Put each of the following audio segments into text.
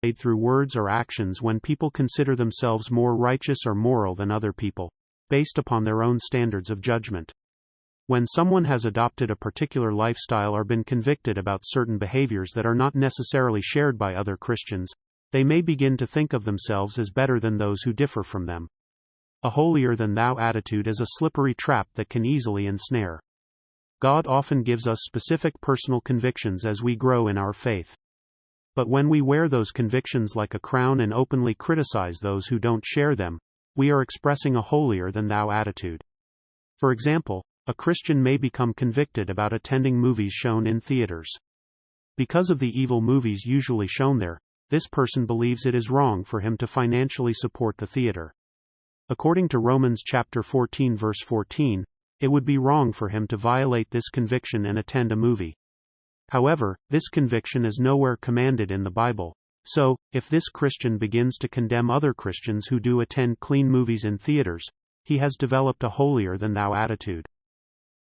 through words or actions when people consider themselves more righteous or moral than other people, based upon their own standards of judgment. When someone has adopted a particular lifestyle or been convicted about certain behaviors that are not necessarily shared by other Christians, they may begin to think of themselves as better than those who differ from them. A holier-than-thou attitude is a slippery trap that can easily ensnare. God often gives us specific personal convictions as we grow in our faith. But when we wear those convictions like a crown and openly criticize those who don't share them, we are expressing a holier-than-thou attitude. For example, a Christian may become convicted about attending movies shown in theaters. Because of the evil movies usually shown there, this person believes it is wrong for him to financially support the theater. According to Romans chapter 14 verse 14, it would be wrong for him to violate this conviction and attend a movie. However, this conviction is nowhere commanded in the Bible, so, if this Christian begins to condemn other Christians who do attend clean movies in theaters, he has developed a holier-than-thou attitude.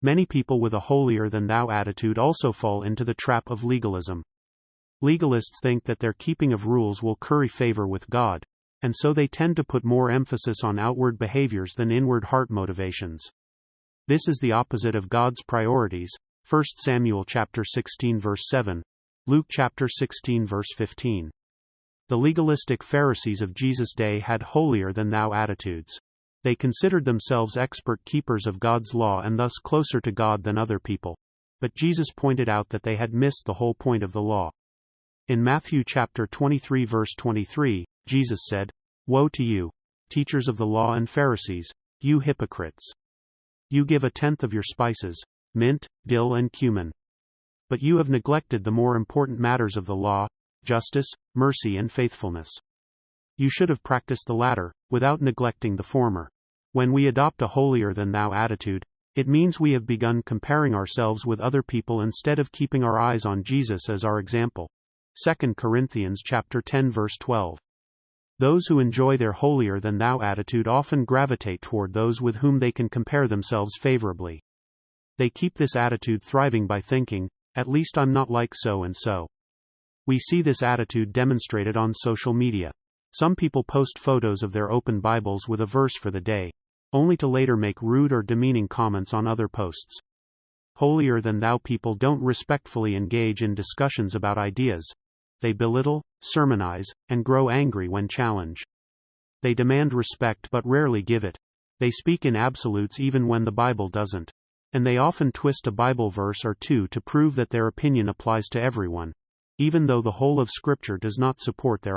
Many people with a holier-than-thou attitude also fall into the trap of legalism. Legalists think that their keeping of rules will curry favor with God, and so they tend to put more emphasis on outward behaviors than inward heart motivations. This is the opposite of God's priorities. 1 Samuel chapter 16 verse 7, Luke chapter 16 verse 15. The legalistic Pharisees of Jesus' day had holier-than-thou attitudes. They considered themselves expert keepers of God's law and thus closer to God than other people. But Jesus pointed out that they had missed the whole point of the law. In Matthew chapter 23 verse 23, Jesus said, "Woe to you, teachers of the law and Pharisees, you hypocrites! You give a tenth of your spices, mint, dill and cumin. But you have neglected the more important matters of the law, justice, mercy and faithfulness. You should have practiced the latter, without neglecting the former." When we adopt a holier-than-thou attitude, it means we have begun comparing ourselves with other people instead of keeping our eyes on Jesus as our example. 2 Corinthians chapter 10 verse 12. Those who enjoy their holier-than-thou attitude often gravitate toward those with whom they can compare themselves favorably. They keep this attitude thriving by thinking, "At least I'm not like so and so." We see this attitude demonstrated on social media. Some people post photos of their open Bibles with a verse for the day, only to later make rude or demeaning comments on other posts. Holier-than-thou people don't respectfully engage in discussions about ideas. They belittle, sermonize, and grow angry when challenged. They demand respect but rarely give it. They speak in absolutes even when the Bible doesn't. And they often twist a Bible verse or two to prove that their opinion applies to everyone, even though the whole of Scripture does not support their